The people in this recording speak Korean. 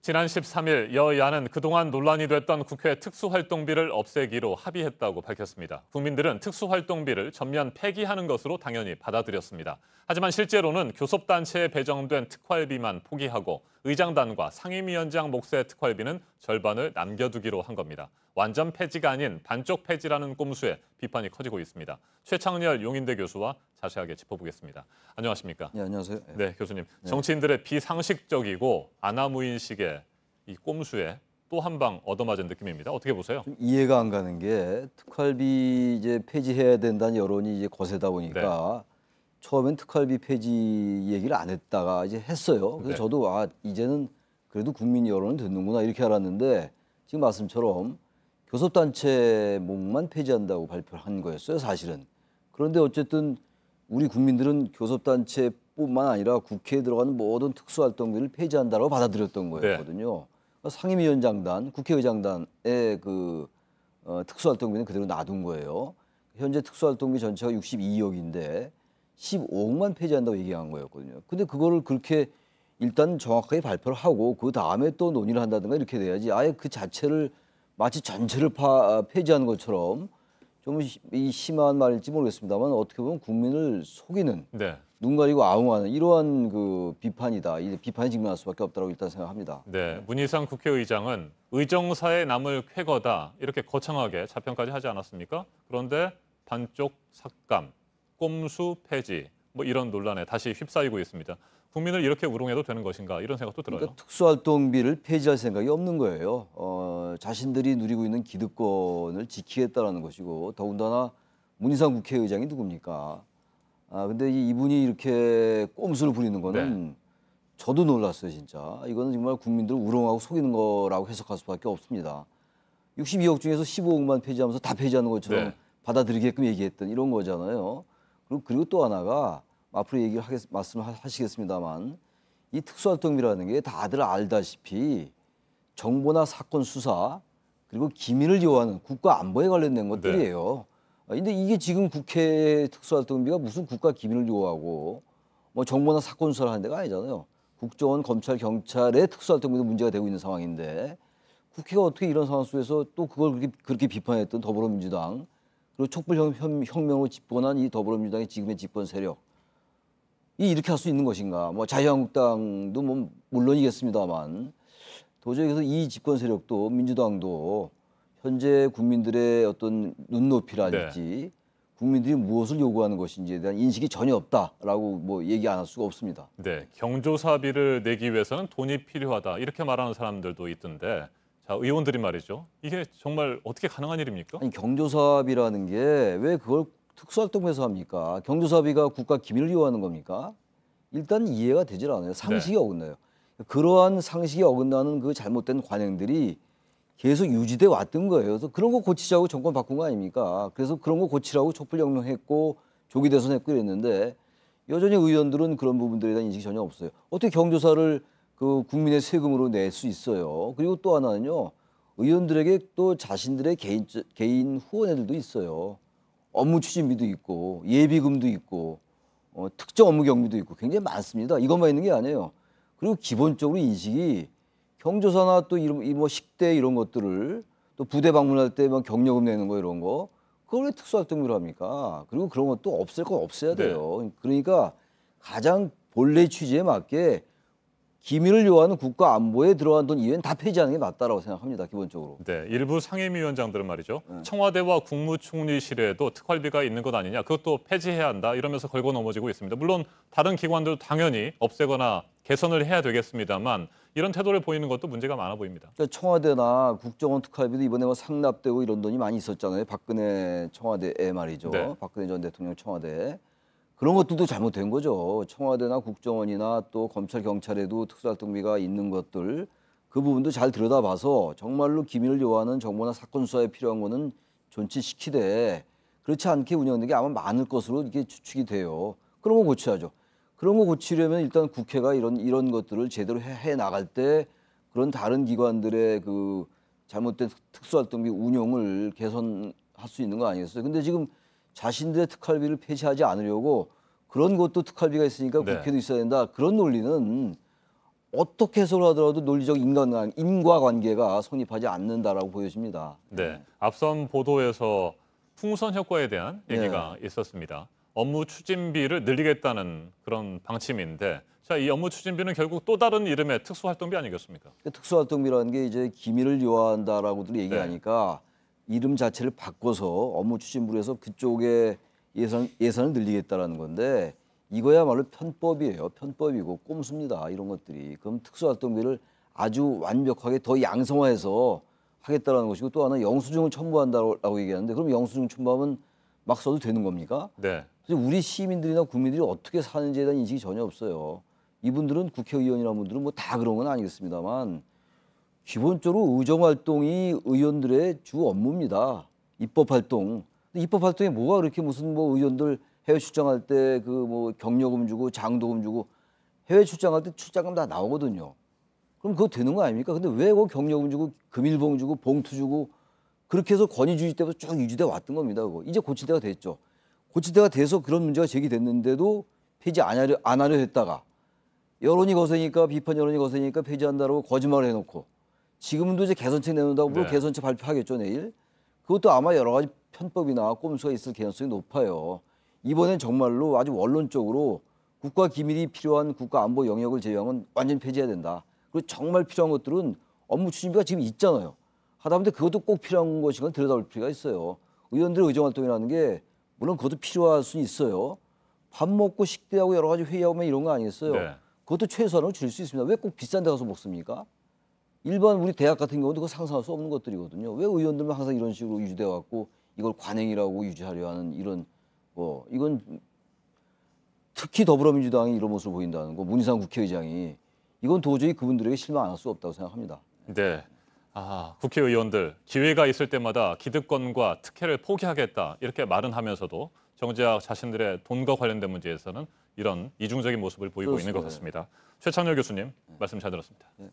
지난 13일 여야는 그동안 논란이 됐던 국회 특수활동비를 없애기로 합의했다고 밝혔습니다. 국민들은 특수활동비를 전면 폐기하는 것으로 당연히 받아들였습니다. 하지만 실제로는 교섭단체에 배정된 특활비만 포기하고 의장단과 상임위원장 몫의 특활비는 절반을 남겨두기로 한 겁니다. 완전 폐지가 아닌 반쪽 폐지라는 꼼수에 비판이 커지고 있습니다. 최창렬 용인대 교수와 자세하게 짚어보겠습니다. 안녕하십니까? 네, 안녕하세요. 네, 교수님. 네. 정치인들의 비상식적이고 아나무인식의 이 꼼수에 또 한 방 얻어맞은 느낌입니다. 어떻게 보세요? 좀 이해가 안 가는 게 특활비 이제 폐지해야 된다는 여론이 이제 거세다 보니까 처음엔 특활비 폐지 얘기를 안 했다가 이제 했어요. 그래서 저도 이제는 그래도 국민 여론을 듣는구나 이렇게 알았는데 지금 말씀처럼 교섭단체 몫만 폐지한다고 발표를 한 거였어요, 사실은. 그런데 어쨌든 우리 국민들은 교섭단체뿐만 아니라 국회에 들어가는 모든 특수활동비를 폐지한다고 받아들였던 거였거든요. 상임위원장단, 국회의장단의 특수활동비는 그대로 놔둔 거예요. 현재 특수활동비 전체가 62억인데 15억만 폐지한다고 얘기한 거였거든요. 근데 그거를 그렇게 일단 정확하게 발표를 하고 그 다음에 또 논의를 한다든가 이렇게 돼야지 아예 그 자체를 마치 전체를 폐지하는 것처럼 좀 심한 말일지 모르겠습니다만 어떻게 보면 국민을 속이는 눈 가리고 아웅하는 이러한 그 비판이다. 이 비판에 직면할 수밖에 없다고 일단 생각합니다. 네, 문희상 국회의장은 의정사의 남을 쾌거다 이렇게 거창하게 자평까지 하지 않았습니까? 그런데 반쪽 삭감, 꼼수 폐지 뭐 이런 논란에 다시 휩싸이고 있습니다. 국민을 이렇게 우롱해도 되는 것인가 이런 생각도 들어요. 그러니까 특수활동비를 폐지할 생각이 없는 거예요. 자신들이 누리고 있는 기득권을 지키겠다라는 것이고 더군다나 문희상 국회의장이 누굽니까? 근데 이분이 이렇게 꼼수를 부리는 거는 저도 놀랐어요, 진짜. 이거는 정말 국민들을 우롱하고 속이는 거라고 해석할 수밖에 없습니다. 62억 중에서 15억만 폐지하면서 다 폐지하는 것처럼 받아들이게끔 얘기했던 이런 거잖아요. 그리고 또 하나가 앞으로 말씀을 하시겠습니다만 이 특수활동비라는 게 다들 알다시피 정보나 사건 수사 그리고 기밀을 요하는 국가 안보에 관련된 것들이에요. 근데 이게 지금 국회 특수활동비가 무슨 국가 기밀을 요하고 뭐 정보나 사건 수사를 하는 데가 아니잖아요. 국정원, 검찰, 경찰의 특수활동비도 문제가 되고 있는 상황인데 국회가 어떻게 이런 상황 속에서 또 그걸 그렇게 비판했던 더불어민주당 그리고 촛불혁명으로 집권한 이 더불어민주당의 지금의 집권 세력 이렇게 할 수 있는 것인가? 뭐 자유한국당도 뭐 물론이겠습니다만 도저히 그래서 이 집권 세력도 민주당도 현재 국민들의 어떤 눈높이랄지 국민들이 무엇을 요구하는 것인지에 대한 인식이 전혀 없다라고 뭐 얘기 안 할 수가 없습니다. 네, 경조사비를 내기 위해서는 돈이 필요하다 이렇게 말하는 사람들도 있던데 자, 의원들이 말이죠. 이게 정말 어떻게 가능한 일입니까? 아니 경조사비라는 게 왜 그걸 특수활동비에서 합니까? 경조사비가 국가 기밀을 요하는 겁니까? 일단 이해가 되질 않아요. 상식이 어긋나요. 그러한 상식이 어긋나는 그 잘못된 관행들이 계속 유지돼 왔던 거예요. 그래서 그런 거 고치자고 정권 바꾼 거 아닙니까? 그래서 그런 거 고치라고 촛불혁명했고 조기 대선했고 이랬는데 여전히 의원들은 그런 부분들에 대한 인식이 전혀 없어요. 어떻게 경조사를 그 국민의 세금으로 낼 수 있어요? 그리고 또 하나는요. 의원들에게 또 자신들의 개인 후원회들도 있어요. 업무 추진비도 있고 예비금도 있고 특정 업무 경비도 있고 굉장히 많습니다. 이것만 있는 게 아니에요. 그리고 기본적으로 인식이 경조사나 또 뭐 식대 이런 것들을 또 부대 방문할 때 뭐 격려금 내는 거 이런 거 그걸 왜 특수활동비로 합니까? 그리고 그런 것도 없앨 건 없애야 돼요. 그러니까 가장 본래 취지에 맞게 기밀을 요하는 국가 안보에 들어간 돈 이외엔 다 폐지하는 게 맞다라고 생각합니다. 기본적으로. 네, 일부 상임위원장들은 말이죠. 청와대와 국무총리실에도 특활비가 있는 것 아니냐. 그것도 폐지해야 한다. 이러면서 걸고 넘어지고 있습니다. 물론 다른 기관들도 당연히 없애거나 개선을 해야 되겠습니다만 이런 태도를 보이는 것도 문제가 많아 보입니다. 그러니까 청와대나 국정원 특활비도 이번에 뭐 상납되고 이런 돈이 많이 있었잖아요. 박근혜 청와대에 말이죠. 박근혜 전 대통령 청와대. 그런 것들도 잘못된 거죠. 청와대나 국정원이나 또 검찰, 경찰에도 특수활동비가 있는 것들 그 부분도 잘 들여다봐서 정말로 기밀을 요하는 정보나 사건 수사에 필요한 거는 존치시키되 그렇지 않게 운영하는 게 아마 많을 것으로 이게 추측이 돼요. 그런 거 고쳐야죠. 그런 거 고치려면 일단 국회가 이런 것들을 제대로 해 나갈 때 그런 다른 기관들의 그 잘못된 특수활동비 운용을 개선할 수 있는 거 아니겠어요? 근데 지금 자신들의 특활비를 폐지하지 않으려고 그런 것도 특활비가 있으니까 국회도 있어야 된다. 그런 논리는 어떻게 해석을 하더라도 논리적 인과관계가 성립하지 않는다라고 보여집니다. 네, 앞선 보도에서 풍선 효과에 대한 얘기가 있었습니다. 업무 추진비를 늘리겠다는 그런 방침인데, 자, 이 업무 추진비는 결국 또 다른 이름의 특수활동비 아니겠습니까? 특수활동비라는 게 이제 기밀을 요하다라고들 얘기하니까 이름 자체를 바꿔서 업무 추진부로 해서 그쪽에 예산을 늘리겠다라는 건데 이거야말로 편법이에요. 편법이고 꼼수입니다. 이런 것들이. 그럼 특수활동비를 아주 완벽하게 더 양성화해서 하겠다라는 것이고 또 하나 영수증을 첨부한다라고 얘기하는데 그럼 영수증 첨부하면 막 써도 되는 겁니까? 네. 그래서 우리 시민들이나 국민들이 어떻게 사는지에 대한 인식이 전혀 없어요. 이분들은 국회의원이라는 분들은 뭐 다 그런 건 아니겠습니다만 기본적으로 의정활동이 의원들의 주 업무입니다. 입법활동. 근데 입법활동에 뭐가 그렇게 무슨 뭐 의원들 해외 출장할 때 그 뭐 경력금 주고 장도금 주고 해외 출장할 때 출장금 다 나오거든요. 그럼 그거 되는 거 아닙니까? 근데 왜 그 경력금 주고 금일봉 주고 봉투 주고 그렇게 해서 권위주의 때부터 쭉 유지돼 왔던 겁니다. 그거. 이제 고칠 때가 됐죠. 고칠 때가 돼서 그런 문제가 제기됐는데도 폐지 안 하려 했다가 여론이 거세니까 비판 여론이 거세니까 폐지한다고 거짓말을 해놓고 지금도 이제 개선책 내놓는다고 물론 개선책 발표하겠죠 내일. 그것도 아마 여러 가지 편법이나 꼼수가 있을 개연성이 높아요. 이번엔 정말로 아주 원론적으로 국가 기밀이 필요한 국가 안보 영역을 제외하면 완전 폐지해야 된다. 그리고 정말 필요한 것들은 업무 추진비가 지금 있잖아요. 하다못해 그것도 꼭 필요한 것인 건 들여다볼 필요가 있어요. 의원들의 의정활동이라는 게 물론 그것도 필요할 수는 있어요. 밥 먹고 식대하고 여러 가지 회의하고 이런 거 아니겠어요. 네. 그것도 최소한으로 줄 수 있습니다. 왜 꼭 비싼 데 가서 먹습니까? 일반 우리 대학 같은 경우도 그거 상상할 수 없는 것들이거든요. 왜 의원들만 항상 이런 식으로 유지돼 갖고 이걸 관행이라고 유지하려 하는 이런 이건 특히 더불어민주당이 이런 모습을 보인다는 거, 문희상 국회의장이 이건 도저히 그분들에게 실망 안 할 수 없다고 생각합니다. 네. 아, 국회의원들 기회가 있을 때마다 기득권과 특혜를 포기하겠다 이렇게 말은 하면서도 정작 자신들의 돈과 관련된 문제에서는 이런 이중적인 모습을 보이고 있는 것 같습니다. 최창렬 교수님 말씀 잘 들었습니다. 네.